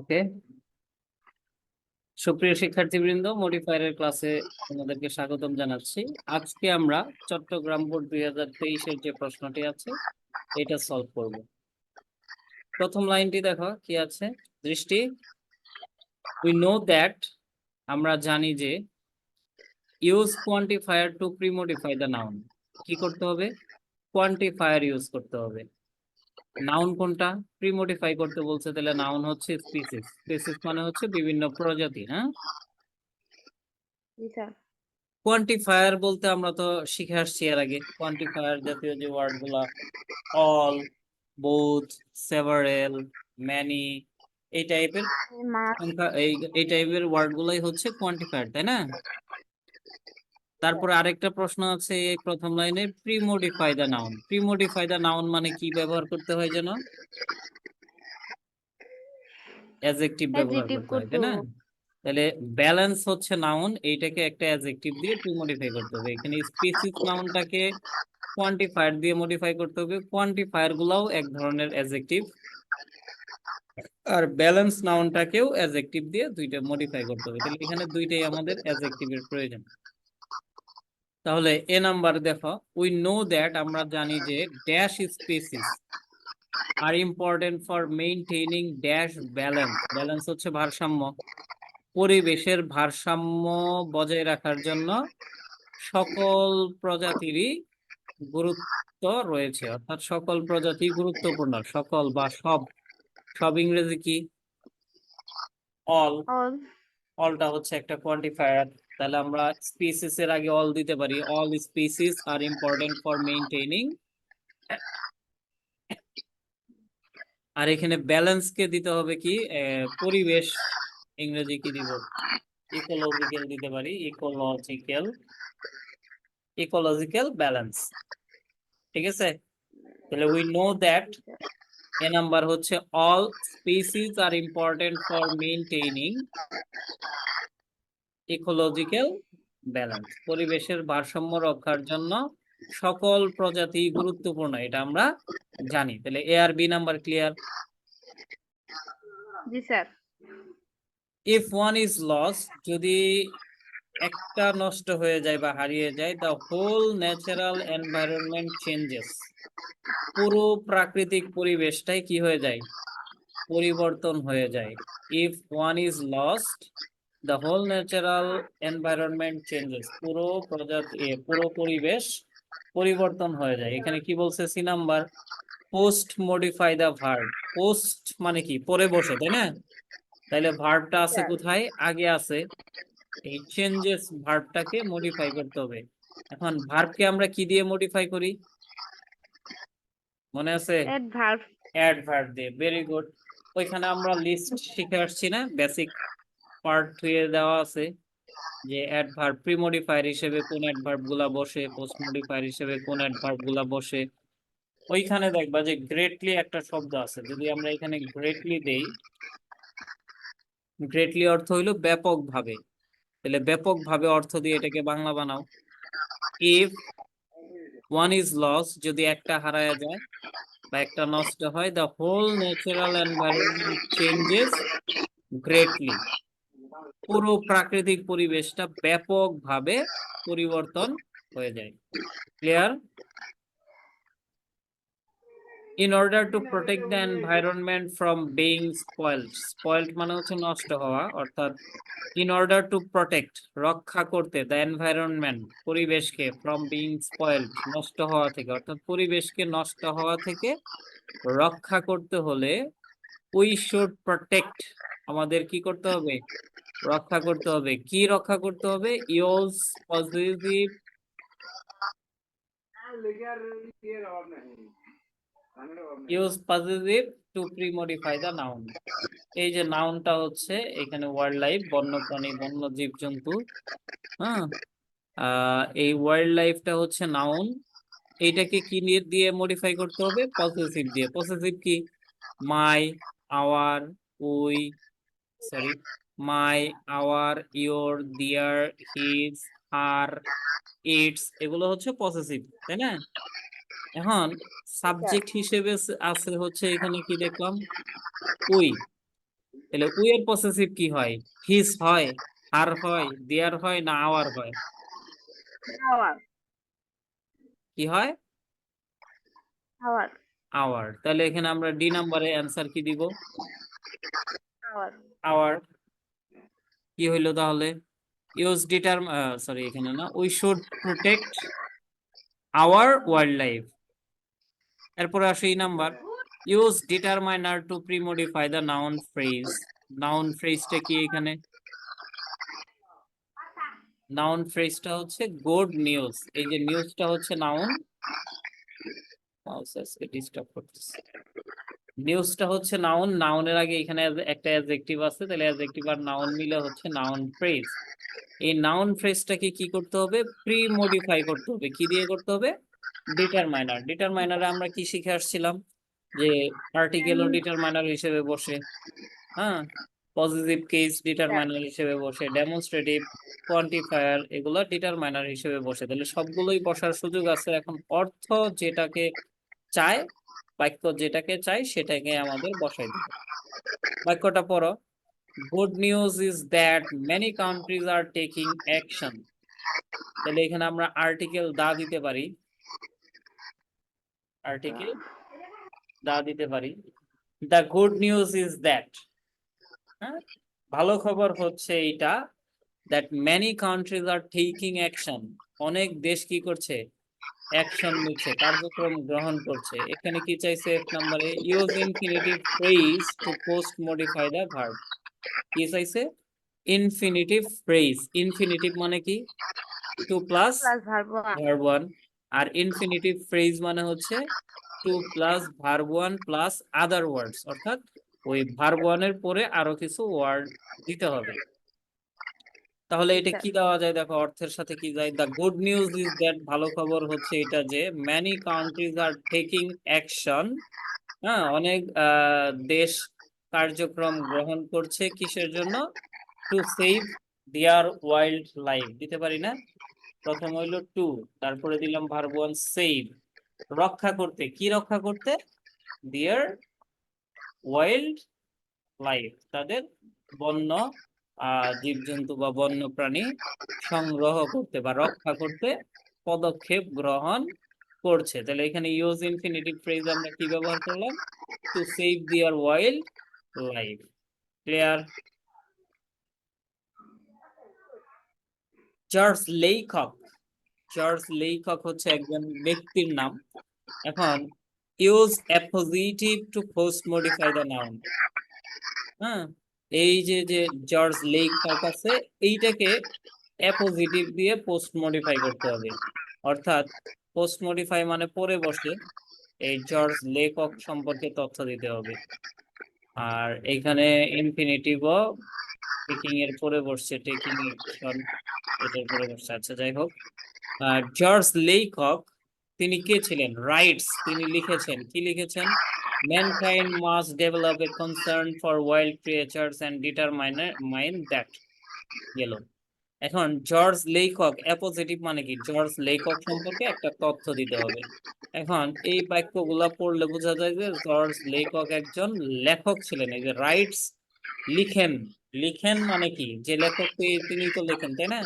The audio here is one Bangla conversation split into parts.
ওকে, সুপ্রিয় শিক্ষার্থীবৃন্দ, মডিফায়ারের ক্লাসে তোমাদেরকে স্বাগতম জানাচ্ছি। আজকে আমরা চট্টগ্রাম বোর্ড 2023-এর যে প্রশ্নটি আছে এটা সলভ করব। প্রথম লাইনটি দেখো কি আছে, দৃষ্টি। উই নো দ্যাট, আমরা জানি যে use quantifier to premodify the noun. কি করতে হবে? কোয়ান্টিফায়ার ইউজ করতে হবে। নাউন কোনটা? প্রিমডিফাই করতে বলছে, তাহলে নাউন হচ্ছে স্পিসিস। স্পিসিস মানে হচ্ছে বিভিন্ন প্রজাতি। হ্যাঁ, কোয়ান্টিফায়ার বলতে আমরা তো শিখে আসছি এর আগে। কোয়ান্টিফায়ার জাতীয় যে ওয়ার্ড গুলা, অল, বোথ, সেভারেল, ম্যানি, এই টাইপের সংখ্যা, এই টাইপের ওয়ার্ড গুলাই হচ্ছে কোয়ান্টিফায়ার, তাই না? তারপরে আরেকটা প্রশ্ন আছে এই প্রথম লাইনে, premodify the noun. Premodify the noun মানে কি ব্যবহার করতে হয় যেন? অ্যাডজেক্টিভ ব্যবহার করতে হয়, তাই না? তাহলে ব্যালেন্স হচ্ছে নাউন, এইটাকে একটা অ্যাডজেক্টিভ দিয়ে প্রিমডিফাই করতে হবে। এখানে স্পেসিস নাউনটাকে কোয়ান্টিফায়ার দিয়ে মডিফাই করতে হবে। কোয়ান্টিফায়ার গুলাও এক ধরনের অ্যাডজেক্টিভ, আর ব্যালেন্স নাউনটাকেও অ্যাডজেক্টিভ দিয়ে দুইটা মডিফাই করতে হবে। তাহলে এখানে দুইটাই আমাদের অ্যাডজেক্টিভের প্রয়োজন। তাহলে এ নাম্বার দেখো, উই নো দ্যাট, আমরা জানি যে dash species are important for maintaining dash balance. Balance হচ্ছে ভারসাম্য, পরিবেশের ভারসাম্য বজায় রাখার জন্য সকল প্রজাতিরই গুরুত্ব রয়েছে। অর্থাৎ সকল প্রজাতি গুরুত্বপূর্ণ। সকল বা সব, সব ইংরেজি কি? অল। অলটা হচ্ছে একটা কোয়ান্টিফায়ার, তাহলে আমরা স্পিসিস এর আগে অল দিতে পারি। All species are important for maintaining. আর এখানে ব্যালেন্স কে দিতে হবে কি? পরিবেশ। ইংরেজি কি দিব? ইকোলজিক্যাল দিতে পারি। Ecological, ecological balance. ঠিক আছে, তাহলে we know that, A number হচ্ছে all species are important for maintaining ecological balance. পরিবেশের ভারসাম্য রক্ষার জন্য সকল প্রজাতি গুরুত্বপূর্ণ, এটা আমরা জানি। তাহলে এ আর বি নাম্বার ক্লিয়ার? জি sir. If one is loss, যদি একটা নষ্ট হয়ে যায় বা হারিয়ে যায়, the whole natural environment changes. পুরো প্রাকৃতিক পরিবেশটাই কি হয়ে যায়? পরিবর্তন হয়ে যায়। If one is lost, the whole natural environment changes. পুরো প্রজাতি, পুরো পরিবেশ পরিবর্তন হয়ে যায়। এখানে কি বলছে? C number, post modify the verb. Post মানে কি? পরে বসে, তাই না? তাইলে ভার্বটা আছে কোথায়? আগে আছে। এই চেঞ্জেস ভার্বটাকে মডিফাই করতে হবে। এখন ভার্বকে আমরা কি দিয়ে মডিফাই করি? মনে আছে? অ্যাডভার্ব দিয়ে। Very good. ওইখানে আমরা লিস্ট শিখে আসছি না, বেসিক পার্ট 2 এ দেওয়া আছে যে অ্যাডভার্ব প্রিমডিফায়ার হিসেবে কোন অ্যাডভার্ব গুলা বসে, পোস্ট মডিফায়ার হিসেবে কোন অ্যাডভার্ব গুলা বসে। ওইখানে দেখবা যে গ্রেটলি একটা শব্দ আছে। যদি আমরা এখানে গ্রেটলি দেই, গ্রেটলি অর্থ হইলো ব্যাপকভাবে। তাহলে ব্যাপকভাবে অর্থ দিয়ে এটাকে বাংলা বানাও। ইফ ওয়ান ইজ লস, যদি একটা হারায় যায় বা একটা নষ্ট হয়, the whole natural environment changes greatly. পুরো প্রাকৃতিক পরিবেশটা ব্যাপকভাবে পরিবর্তন হয়ে যায়। Clear? In order to protect the environment from being spoiled. Spoiled মানে হচ্ছে নষ্ট হওয়া, অর্থাৎ ইন অর্ডার টু প্রোটেক্ট, রক্ষা করতে, দ্য এনভায়রনমেন্ট, পরিবেশকে, ফ্রম বিং স্পয়েলড, নষ্ট হওয়া থেকে, অর্থাৎ পরিবেশকে নষ্ট হওয়া থেকে রক্ষা করতে হলে উই শুড প্রোটেক্ট, আমাদের কি করতে হবে? রক্ষা করতে হবে। কি রক্ষা করতে হবে? Use positive, use positive to premodify the noun. এই যে নাউনটা হচ্ছে এখানে ওয়াইল্ড লাইফ, বন্য প্রাণী, বন্য জীব জন্তু। হ্যাঁ, এই ওয়াইল্ড লাইফটা হচ্ছে নাউন। এইটাকে কি দিয়ে মডিফাই করতে হবে? পসেসিভ দিয়ে। পসেসিভ কি? My, our, we, sorry, my, our, your, their, his, her, its, এগুলো হচ্ছে পসেসিভ, তাই না? এখন সাবজেক্ট হিসেবে আছে হচ্ছে এখানে কি দেখলাম, উই। তাহলে উই এর পসেসিভ কি হয়? হিজ হয়, হার হয়, দেয়ার হয়, না আওয়ার হয়? আওয়ার। কি হয়? আওয়ার। আওয়ার। তাহলে এখানে আমরা ডি নাম্বারে অ্যান্সার কি দিব? আওয়ার। আওয়ার। কি হইলো তাহলে? ইউজ ডিটারম সরি এখানে না, we should protect our wildlife. এরপরে আসে এই number, use determiner to premodify the noun phrase. Noun ফ্রেজটা কি এখানে? নাউন ফ্রেজটা হচ্ছে গুড নিউজ। এই যে নিউজটা হচ্ছে নাউন, ডিস্টার্ব করতেছে। নিউজটা হচ্ছে নাউন, নাউনের আগে এখানে একটা অ্যাডজেক্টিভ আছে, তাহলে অ্যাডজেক্টিভ আর নাউন মিলে হচ্ছে নাউন ফ্রেজ। এই নাউন ফ্রেজটাকে কি করতে হবে? প্রি মডিফাই করতে হবে। কি দিয়ে করতে হবে? ডিটারমাইনার। ডিটারমাইনারে আমরা কি শিখে আসছিলাম? যে পার্টিকেলও ডিটারমাইনার হিসেবে বসে, হ্যাঁ, পজিটিভ কেস ডিটারমাইনার হিসেবে বসে, ডেমনস্ট্রেটিভ, কোয়ান্টিফায়ার, এগুলো ডিটারমাইনার হিসেবে বসে। তাহলে সবগুলোই বসার সুযোগ আছে। এখন অর্থ যেটাকে চায়, বাক্য যেটাকে চাই সেটাকে আমাদের বসাই দিতে হবে। বাক্যটা পড়ো। Good news is that many countries are taking action. তাহলে এখানে আমরা আর্টিকেল দা দিতে পারি, আর্টিকেল দা দিতে পারি। The good news is that, হ্যাঁ, ভালো খবর হচ্ছে এইটা, that many countries are taking action, অনেক দেশ কি করছে? অ্যাকশন নিচ্ছে, কার্যক্রম গ্রহণ করছে। এখানে কি চাইছে? এক নম্বরে use infinitive phrase to post modify the verb. কি চাইছে? Infinitive phrase. ইনফিনিটিভ মানে কি? To plus plus verb one. Verb one. আর ইনফিনিটিভ ফ্রেজ মানে হচ্ছে to plus verb one plus other words, অর্থাৎ ওই ভার্ব ওয়ানের পরে আরো কিছু ওয়ার্ড দিতে হবে। তাহলে এটা কি দেওয়া যায়? দেখো অর্থের সাথে কি যায়। The good news is that, ভালো খবর হচ্ছে এটা যে many countries are taking action, হ্যাঁ, অনেক দেশ কার্যক্রম গ্রহণ করছে কিসের জন্য? To save their wildlife. দিতে পারি না? প্রথম হইলো টু, তারপরে দিলাম ভার্ব ওয়ান সেভ, রক্ষা করতে। কি রক্ষা করতে? দেয়ার ওয়াইল্ড লাইফ, তাদের বন্য জীবজন্তু বা বন্য প্রাণী সংগ্রহ করতে বা রক্ষা করতে পদক্ষেপ গ্রহণ করছে। তাহলে এখানে ইউজ ইনফিনিটিভ ফ্রেজ আমরা কি ব্যবহার করলাম? To save their wildlife. Clear? George Laycock. George Laycock হচ্ছে একজন ব্যক্তির নাম। এখন use appositive to post modify the noun. হ্যাঁ, এই যে যে জর্জ লেইকক আছে, এইটাকে অ্যাপোজিটিভ দিয়ে পোস্ট মডিফাই করতে হবে। অর্থাৎ পোস্ট মডিফাই মানে পরে বসে এই জর্জ লেকক সম্পর্কে তথ্য দিতে হবে। আর এখানে ইনফিনিটিভও টেকিং এর পরে বসছে, টেকিং অ্যাকশন এটার পরে বসছে। আচ্ছা, যাই হোক, জর্জ লেকক তিনি কে ছিলেন? রাইটস, তিনি লিখেছেন। কি লিখেছেন? Mankind must develop a concern for wild creatures and determine that. গেল। এখন জর্জ লেকক অ্যাপোজিটিভ মানে কি? জর্জ লেকক সম্পর্কে একটা তথ্য দিতে হবে। এখন এই বাক্যগুলা পড়লে বোঝা যায় যে জর্জ লেকক একজন লেখক ছিলেন। এই যে রাইটস, লিখেন। লিখেন মানে কি? যে লেখক তিনি তো লেখেন, তাই না?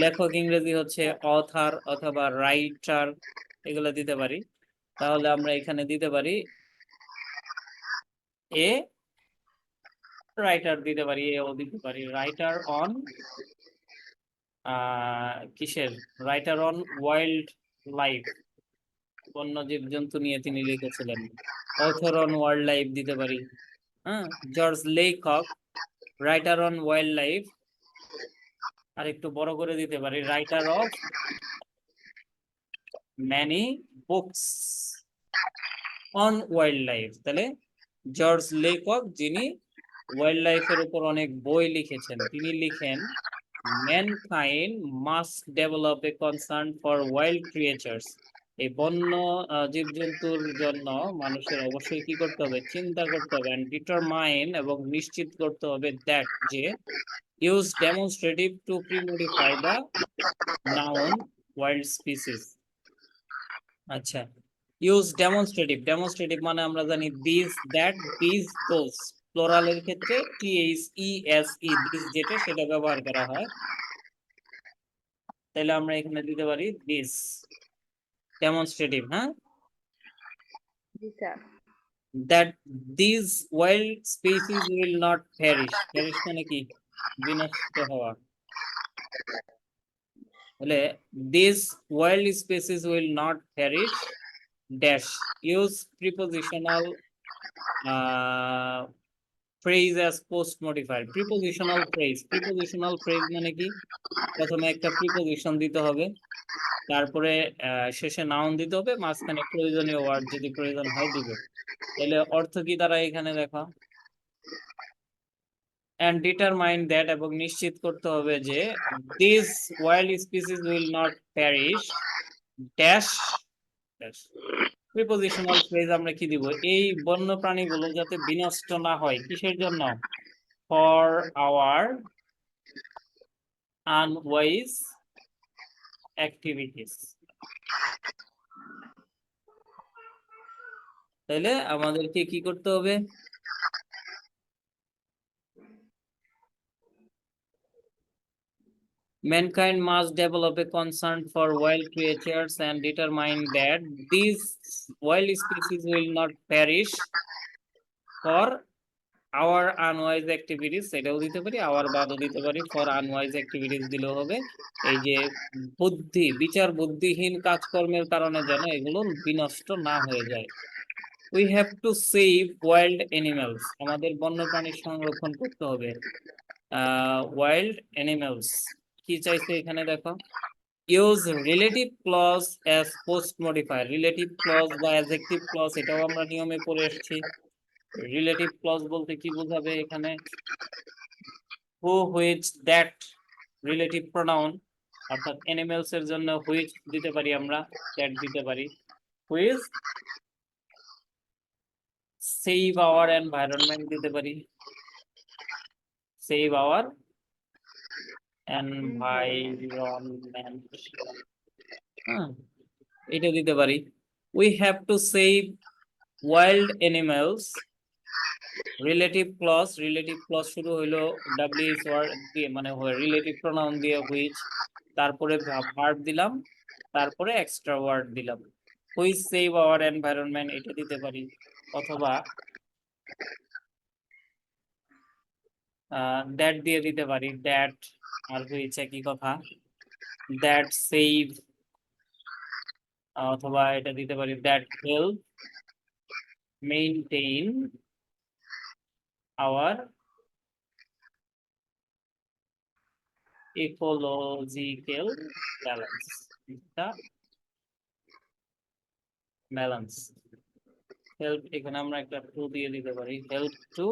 লেখক ইংরেজি হচ্ছে অথার অথবা রাইটার, এগুলো দিতে পারি। তাহলে আমরা এখানে দিতে পারি এ রাইটার দিতে পারি, এ ও দিতে পারি। রাইটার অন কিসের? রাইটার অন ওয়াইল্ড লাইফ, বন্য জীবজন্তু নিয়ে তিনি লিখেছিলেন। অথর অন ওয়াইল্ড লাইফ দিতে পারি। হ্যাঁ, George Laycock writer on wildlife, আর একটু বড় করে দিতে পারি writer of many books on wildlife. তাহলে জর্জ লেকক যিনি ওয়াইল্ড লাইফের উপর অনেক বই লিখেছেন, তিনি লিখেন mankind must develop a concern for wild creatures. এই বন্য জীবজন্তুর জন্য মানুষের অবশ্যই কি করতে হবে? চিন্তা করতে হবে। এন্ড ডিটারমাইন, এবং নিশ্চিত করতে হবে দ্যাট যে ইউজ ডেমনস্ট্রেটিভ টু প্রিমডিফাই দা noun wild species আচ্ছা ইউজ ডেমনস্ট্রেটিভ মানে আমরা জানি দিস দ্যাট দিস দোজ প্লোরালের ক্ষেত্রে THESE দিস সেটা ব্যবহার করা হয় তাহলে আমরা এখানে দিতে পারি দিস ডেমনস্ট্রেটিভ হ্যাঁ জি sir that these wild species will not perish মানে কি বিনষ্ট হওয়া বলে these wild species will not perish dash use prepositional phrase as post modifier prepositional phrase মানে কি প্রথমে একটা প্রিপোজিশন দিতে হবে তারপরে শেষে নাউন দিতে হবে মাঝখানে প্রয়োজনীয় ওয়ার্ড যদি প্রয়োজন হয় দিবে তাহলে অর্থ কি দ্বারা এখানে দেখো and determine that এবং নিশ্চিত করতে হবে যে these wild species will not perish dash prepositional phrase আমরা কি দিব এই বন্য প্রাণীগুলো যাতে বিনষ্ট না হয় কিসের জন্য ফর আওয়ার আনওয়াইজ অ্যাক্টিভিটিস তাহলে আমাদেরকে কি করতে হবে mankind must develop a concern for wild creatures and determine that these wild species will not perish for our unwise activities এটাও দিতে পারি our বাদও দিতে পারি for unwise activities দিলেও হবে এই যে বিচার বুদ্ধিহীন কাজকর্মের কারণে যেন এগুলো বিনষ্ট না হয়ে যায় we have to save wild animals আমাদের বন্যপ্রাণী সংরক্ষণ করতে হবে wild animals কি চাইছে এখানে দেখো use relative clause as post modifier relative clause বা adjective clause এটাও আমরা নিয়মে পড়ে এসেছি রিলেটিভ ক্লজ বলতে কি বোঝাবে এখানে হু হুইচ দ্যাট রিলেটিভ প্রোনাউন অর্থাৎ অ্যানিমেলস এর জন্য হুইচ দিতে পারি আমরা দ্যাট দিতে পারি হুইচ সেভ আওয়ার এনভায়রনমেন্ট দিতে পারি সেভ আওয়ার এনভায়রনমেন্ট হ্যাঁ এটা দিতে পারি we have to save wild animals relative clause শুরু হইলো WH ওয়ার্ড দিয়ে মানে রিলেটিভ প্রোনাউন দিয়ে হুইচ তারপরে ভার্ব দিলাম তারপরে এক্সট্রা ওয়ার্ড দিলাম হুইচ সেভ আওয়ার এনভায়রনমেন্ট এটা দিতে পারি অথবা দ্যাট দিয়ে দিতে পারি দ্যাট আর হুইচ একই কথা দ্যাট সেভ অথবা এটা দিতে পারি that help maintain our ecological balance help এখানে আমরা একটা টু দিয়ে দিতে পারি help to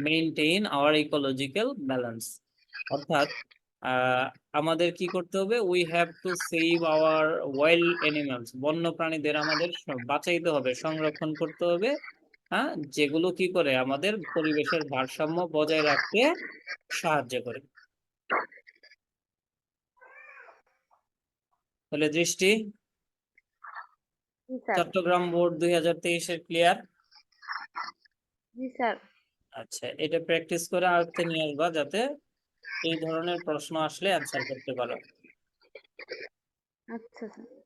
maintain our ecological balance অর্থাৎ আমাদের কি করতে হবে we have to save our wild animals বন্য প্রাণীদের আমাদের বাঁচাইতে হবে সংরক্ষণ করতে হবে হ্যাঁ যেগুলো কি করে আমাদের পরিবেশের ভারসাম্য বজায় রাখতে সাহায্য করে তাহলে দৃষ্টি জি স্যার চট্টগ্রাম বোর্ড 2023 ক্লিয়ার জি স্যার আচ্ছা এটা প্র্যাকটিস করে আয়ত্তে নিয়ে আসবা যাতে এই ধরনের প্রশ্ন আসলে অ্যান্সার করতে পারো আচ্ছা স্যার